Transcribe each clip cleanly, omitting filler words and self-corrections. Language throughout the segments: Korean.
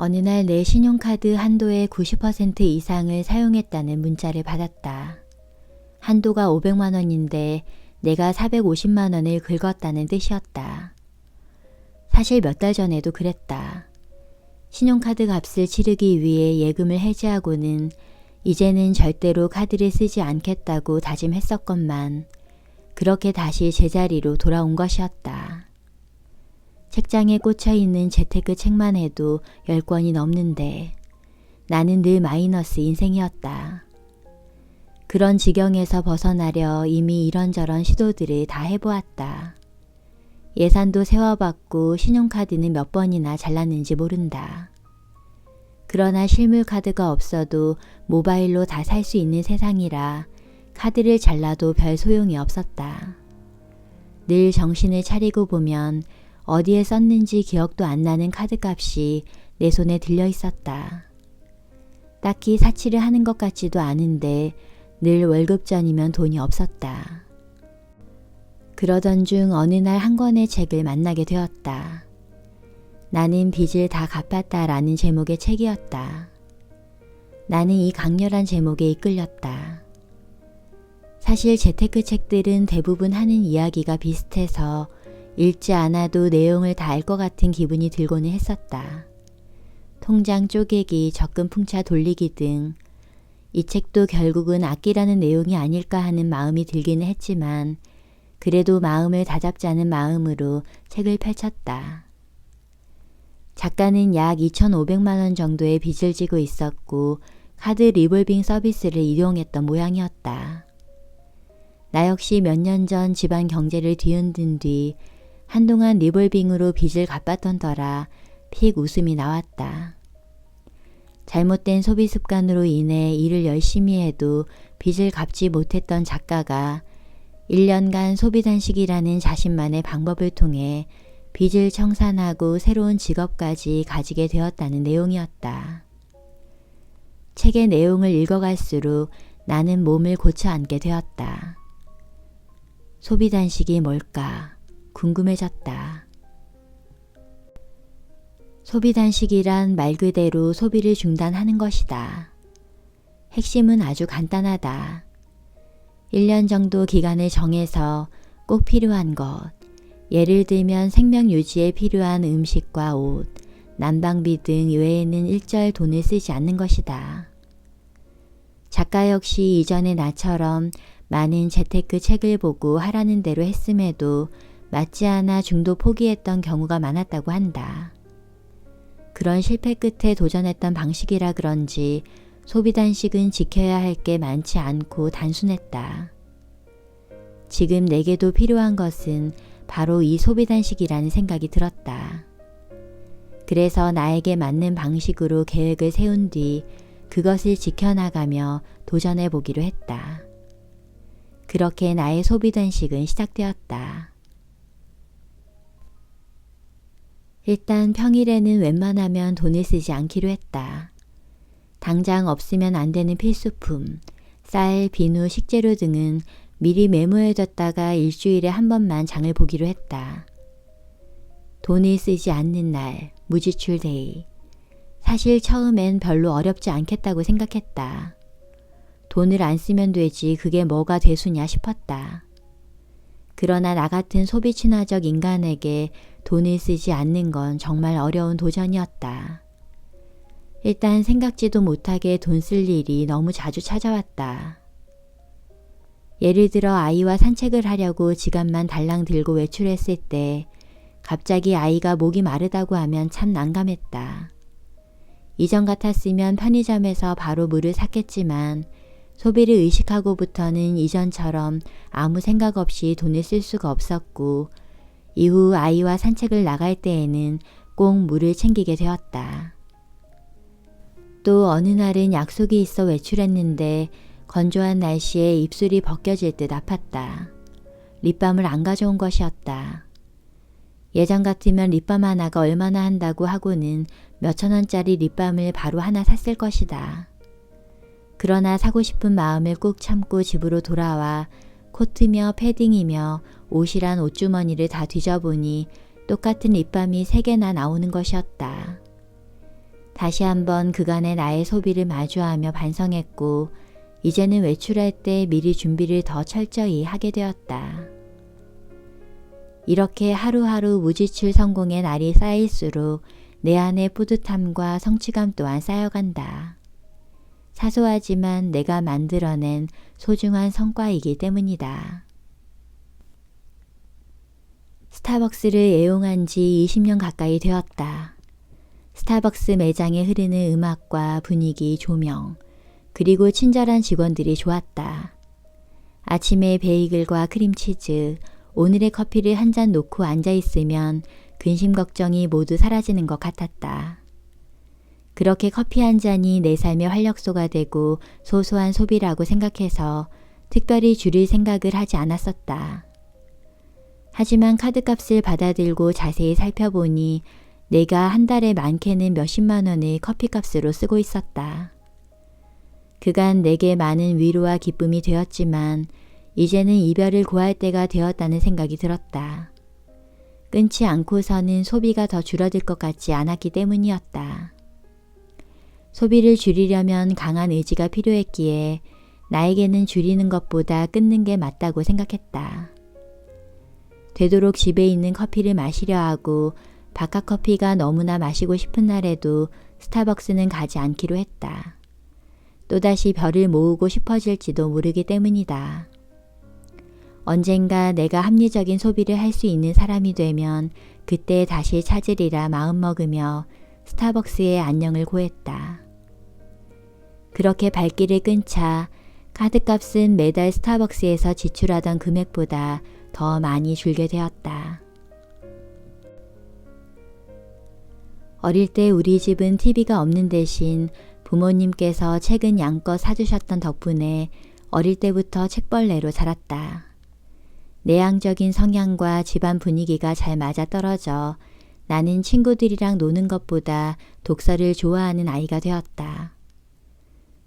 어느 날 내 신용카드 한도의 90% 이상을 사용했다는 문자를 받았다. 한도가 500만 원인데 내가 450만 원을 긁었다는 뜻이었다. 사실 몇 달 전에도 그랬다. 신용카드 값을 치르기 위해 예금을 해지하고는 이제는 절대로 카드를 쓰지 않겠다고 다짐했었건만 그렇게 다시 제자리로 돌아온 것이었다. 책장에 꽂혀있는 재테크 책만 해도 10권이 넘는데 나는 늘 마이너스 인생이었다. 그런 지경에서 벗어나려 이미 이런저런 시도들을 다 해보았다. 예산도 세워봤고 신용카드는 몇 번이나 잘랐는지 모른다. 그러나 실물카드가 없어도 모바일로 다 살 수 있는 세상이라 카드를 잘라도 별 소용이 없었다. 늘 정신을 차리고 보면 어디에 썼는지 기억도 안 나는 카드값이 내 손에 들려 있었다. 딱히 사치를 하는 것 같지도 않은데 늘 월급 전이면 돈이 없었다. 그러던 중 어느 날 한 권의 책을 만나게 되었다. 나는 빚을 다 갚았다라는 제목의 책이었다. 나는 이 강렬한 제목에 이끌렸다. 사실 재테크 책들은 대부분 하는 이야기가 비슷해서 읽지 않아도 내용을 다 알 것 같은 기분이 들고는 했었다. 통장 쪼개기, 적금 풍차 돌리기 등 이 책도 결국은 아끼라는 내용이 아닐까 하는 마음이 들기는 했지만 그래도 마음을 다잡자는 마음으로 책을 펼쳤다. 작가는 약 2,500만 원 정도의 빚을 지고 있었고 카드 리볼빙 서비스를 이용했던 모양이었다. 나 역시 몇 년 전 집안 경제를 뒤흔든 뒤 한동안 리볼빙으로 빚을 갚았던 터라 픽 웃음이 나왔다. 잘못된 소비 습관으로 인해 일을 열심히 해도 빚을 갚지 못했던 작가가 1년간 소비 단식이라는 자신만의 방법을 통해 빚을 청산하고 새로운 직업까지 가지게 되었다는 내용이었다. 책의 내용을 읽어갈수록 나는 몸을 고쳐 앉게 되었다. 소비 단식이 뭘까 궁금해졌다. 소비 단식이란 말 그대로 소비를 중단하는 것이다. 핵심은 아주 간단하다. 1년 정도 기간을 정해서 꼭 필요한 것, 예를 들면 생명 유지에 필요한 음식과 옷, 난방비 등 외에는 일절 돈을 쓰지 않는 것이다. 작가 역시 이전의 나처럼 많은 재테크 책을 보고 하라는 대로 했음에도 맞지 않아 중도 포기했던 경우가 많았다고 한다. 그런 실패 끝에 도전했던 방식이라 그런지 소비 단식은 지켜야 할 게 많지 않고 단순했다. 지금 내게도 필요한 것은 바로 이 소비 단식이라는 생각이 들었다. 그래서 나에게 맞는 방식으로 계획을 세운 뒤 그것을 지켜나가며 도전해 보기로 했다. 그렇게 나의 소비 단식은 시작되었다. 일단 평일에는 웬만하면 돈을 쓰지 않기로 했다. 당장 없으면 안 되는 필수품, 쌀, 비누, 식재료 등은 미리 메모해뒀다가 일주일에 한 번만 장을 보기로 했다. 돈을 쓰지 않는 날, 무지출 데이. 사실 처음엔 별로 어렵지 않겠다고 생각했다. 돈을 안 쓰면 되지 그게 뭐가 대수냐 싶었다. 그러나 나 같은 소비 친화적 인간에게 돈을 쓰지 않는 건 정말 어려운 도전이었다. 일단 생각지도 못하게 돈 쓸 일이 너무 자주 찾아왔다. 예를 들어 아이와 산책을 하려고 지갑만 달랑 들고 외출했을 때 갑자기 아이가 목이 마르다고 하면 참 난감했다. 이전 같았으면 편의점에서 바로 물을 샀겠지만 소비를 의식하고부터는 이전처럼 아무 생각 없이 돈을 쓸 수가 없었고 이후 아이와 산책을 나갈 때에는 꼭 물을 챙기게 되었다. 또 어느 날은 약속이 있어 외출했는데 건조한 날씨에 입술이 벗겨질 듯 아팠다. 립밤을 안 가져온 것이었다. 예전 같으면 립밤 하나가 얼마나 한다고 하고는 몇천 원짜리 립밤을 바로 하나 샀을 것이다. 그러나 사고 싶은 마음을 꾹 참고 집으로 돌아와 코트며 패딩이며 옷이란 옷주머니를 다 뒤져보니 똑같은 립밤이 3개나 나오는 것이었다. 다시 한번 그간의 나의 소비를 마주하며 반성했고 이제는 외출할 때 미리 준비를 더 철저히 하게 되었다. 이렇게 하루하루 무지출 성공의 날이 쌓일수록 내 안의 뿌듯함과 성취감 또한 쌓여간다. 사소하지만 내가 만들어낸 소중한 성과이기 때문이다. 스타벅스를 애용한 지 20년 가까이 되었다. 스타벅스 매장에 흐르는 음악과 분위기, 조명, 그리고 친절한 직원들이 좋았다. 아침에 베이글과 크림치즈, 오늘의 커피를 한 잔 놓고 앉아있으면 근심 걱정이 모두 사라지는 것 같았다. 그렇게 커피 한 잔이 내 삶의 활력소가 되고 소소한 소비라고 생각해서 특별히 줄일 생각을 하지 않았었다. 하지만 카드값을 받아들고 자세히 살펴보니 내가 한 달에 많게는 몇십만 원을 커피값으로 쓰고 있었다. 그간 내게 많은 위로와 기쁨이 되었지만 이제는 이별을 고할 때가 되었다는 생각이 들었다. 끊지 않고서는 소비가 더 줄어들 것 같지 않았기 때문이었다. 소비를 줄이려면 강한 의지가 필요했기에 나에게는 줄이는 것보다 끊는 게 맞다고 생각했다. 되도록 집에 있는 커피를 마시려 하고 바깥 커피가 너무나 마시고 싶은 날에도 스타벅스는 가지 않기로 했다. 또다시 별을 모으고 싶어질지도 모르기 때문이다. 언젠가 내가 합리적인 소비를 할 수 있는 사람이 되면 그때 다시 찾으리라 마음먹으며 스타벅스의 안녕을 고했다. 그렇게 발길을 끊자 카드값은 매달 스타벅스에서 지출하던 금액보다 더 많이 줄게 되었다. 어릴 때 우리 집은 TV가 없는 대신 부모님께서 책은 양껏 사주셨던 덕분에 어릴 때부터 책벌레로 자랐다. 내향적인 성향과 집안 분위기가 잘 맞아떨어져 나는 친구들이랑 노는 것보다 독서를 좋아하는 아이가 되었다.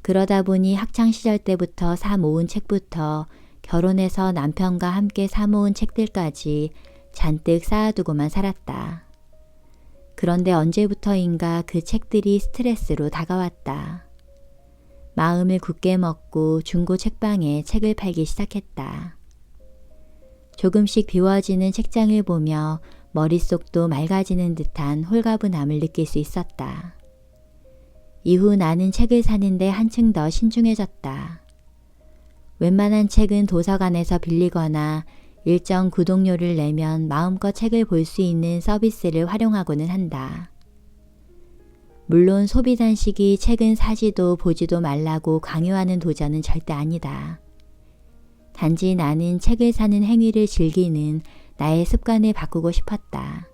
그러다 보니 학창시절 때부터 사 모은 책부터 결혼해서 남편과 함께 사 모은 책들까지 잔뜩 쌓아두고만 살았다. 그런데 언제부터인가 그 책들이 스트레스로 다가왔다. 마음을 굳게 먹고 중고 책방에 책을 팔기 시작했다. 조금씩 비워지는 책장을 보며 머릿속도 맑아지는 듯한 홀가분함을 느낄 수 있었다. 이후 나는 책을 사는데 한층 더 신중해졌다. 웬만한 책은 도서관에서 빌리거나 일정 구독료를 내면 마음껏 책을 볼 수 있는 서비스를 활용하고는 한다. 물론 소비 단식이 책은 사지도 보지도 말라고 강요하는 도전은 절대 아니다. 단지 나는 책을 사는 행위를 즐기는 나의 습관을 바꾸고 싶었다.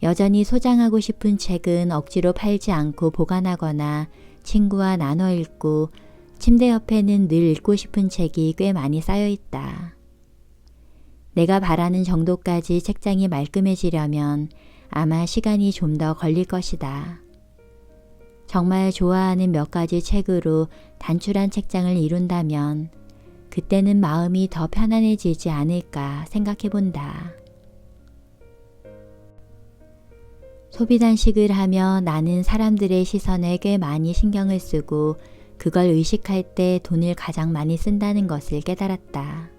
여전히 소장하고 싶은 책은 억지로 팔지 않고 보관하거나 친구와 나눠 읽고 침대 옆에는 늘 읽고 싶은 책이 꽤 많이 쌓여 있다. 내가 바라는 정도까지 책장이 말끔해지려면 아마 시간이 좀 더 걸릴 것이다. 정말 좋아하는 몇 가지 책으로 단출한 책장을 이룬다면 그때는 마음이 더 편안해지지 않을까 생각해 본다. 소비 단식을 하며 나는 사람들의 시선에 꽤 많이 신경을 쓰고 그걸 의식할 때 돈을 가장 많이 쓴다는 것을 깨달았다.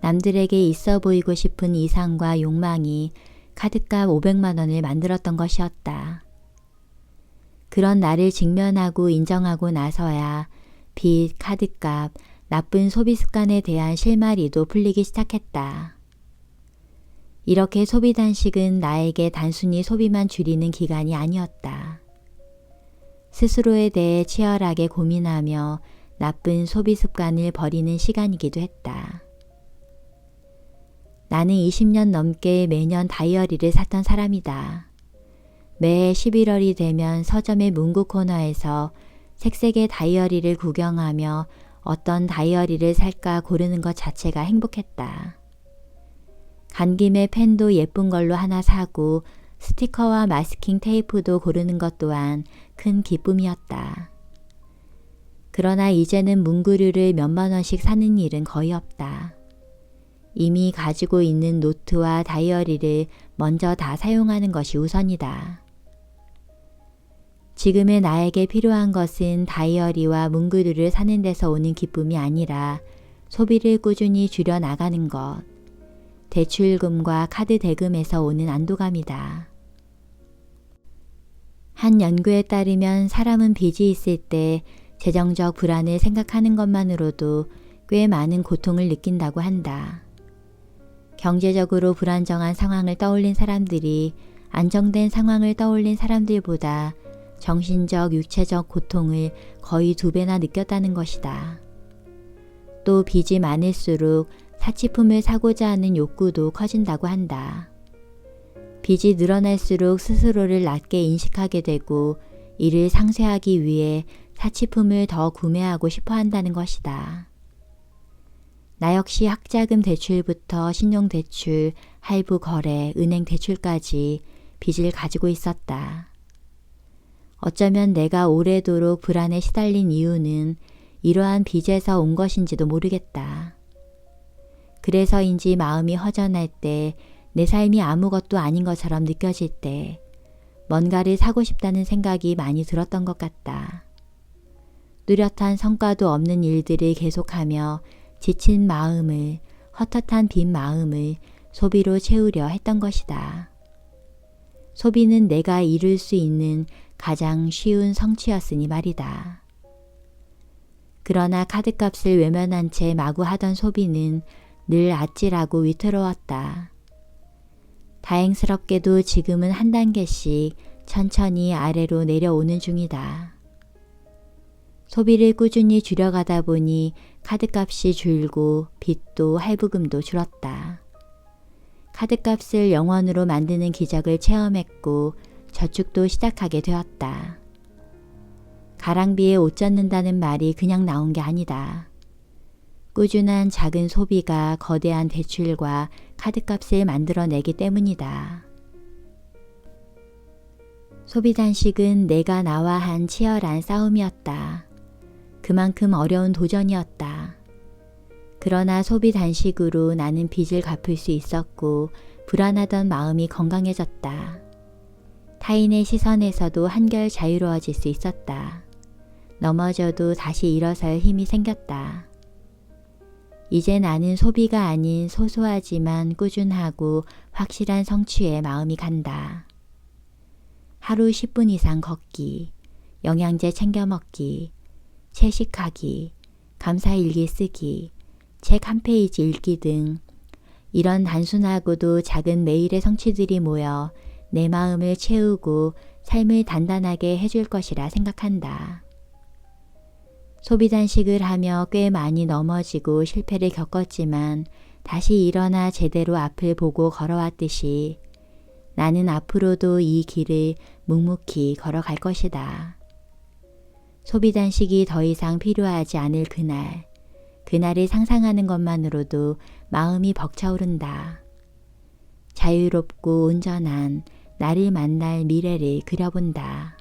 남들에게 있어 보이고 싶은 이상과 욕망이 카드값 500만 원을 만들었던 것이었다. 그런 나를 직면하고 인정하고 나서야 빚, 카드값, 나쁜 소비 습관에 대한 실마리도 풀리기 시작했다. 이렇게 소비 단식은 나에게 단순히 소비만 줄이는 기간이 아니었다. 스스로에 대해 치열하게 고민하며 나쁜 소비 습관을 버리는 시간이기도 했다. 나는 20년 넘게 매년 다이어리를 샀던 사람이다. 매해 11월이 되면 서점의 문구 코너에서 색색의 다이어리를 구경하며 어떤 다이어리를 살까 고르는 것 자체가 행복했다. 간 김에 펜도 예쁜 걸로 하나 사고 스티커와 마스킹 테이프도 고르는 것 또한 큰 기쁨이었다. 그러나 이제는 문구류를 몇만 원씩 사는 일은 거의 없다. 이미 가지고 있는 노트와 다이어리를 먼저 다 사용하는 것이 우선이다. 지금의 나에게 필요한 것은 다이어리와 문구들을 사는 데서 오는 기쁨이 아니라 소비를 꾸준히 줄여 나가는 것, 대출금과 카드 대금에서 오는 안도감이다. 한 연구에 따르면 사람은 빚이 있을 때 재정적 불안을 생각하는 것만으로도 꽤 많은 고통을 느낀다고 한다. 경제적으로 불안정한 상황을 떠올린 사람들이 안정된 상황을 떠올린 사람들보다 정신적, 육체적 고통을 거의 2배나 느꼈다는 것이다. 또 빚이 많을수록 사치품을 사고자 하는 욕구도 커진다고 한다. 빚이 늘어날수록 스스로를 낮게 인식하게 되고 이를 상쇄하기 위해 사치품을 더 구매하고 싶어 한다는 것이다. 나 역시 학자금 대출부터 신용대출, 할부 거래, 은행 대출까지 빚을 가지고 있었다. 어쩌면 내가 오래도록 불안에 시달린 이유는 이러한 빚에서 온 것인지도 모르겠다. 그래서인지 마음이 허전할 때, 내 삶이 아무것도 아닌 것처럼 느껴질 때 뭔가를 사고 싶다는 생각이 많이 들었던 것 같다. 뚜렷한 성과도 없는 일들을 계속하며 지친 마음을, 헛헛한 빈 마음을 소비로 채우려 했던 것이다. 소비는 내가 이룰 수 있는 가장 쉬운 성취였으니 말이다. 그러나 카드값을 외면한 채 마구 하던 소비는 늘 아찔하고 위태로웠다. 다행스럽게도 지금은 한 단계씩 천천히 아래로 내려오는 중이다. 소비를 꾸준히 줄여가다 보니 카드값이 줄고 빚도 할부금도 줄었다. 카드값을 0원으로 만드는 기적을 체험했고 저축도 시작하게 되었다. 가랑비에 옷 젖는다는 말이 그냥 나온 게 아니다. 꾸준한 작은 소비가 거대한 대출과 카드값을 만들어내기 때문이다. 소비 단식은 내가 나와 한 치열한 싸움이었다. 그만큼 어려운 도전이었다. 그러나 소비 단식으로 나는 빚을 갚을 수 있었고 불안하던 마음이 건강해졌다. 타인의 시선에서도 한결 자유로워질 수 있었다. 넘어져도 다시 일어설 힘이 생겼다. 이제 나는 소비가 아닌 소소하지만 꾸준하고 확실한 성취에 마음이 간다. 하루 10분 이상 걷기, 영양제 챙겨 먹기, 채식하기, 감사일기 쓰기, 책 한 페이지 읽기 등 이런 단순하고도 작은 매일의 성취들이 모여 내 마음을 채우고 삶을 단단하게 해줄 것이라 생각한다. 소비 단식을 하며 꽤 많이 넘어지고 실패를 겪었지만 다시 일어나 제대로 앞을 보고 걸어왔듯이 나는 앞으로도 이 길을 묵묵히 걸어갈 것이다. 소비 단식이 더 이상 필요하지 않을 그날, 그날을 상상하는 것만으로도 마음이 벅차오른다. 자유롭고 온전한 나를 만날 미래를 그려본다.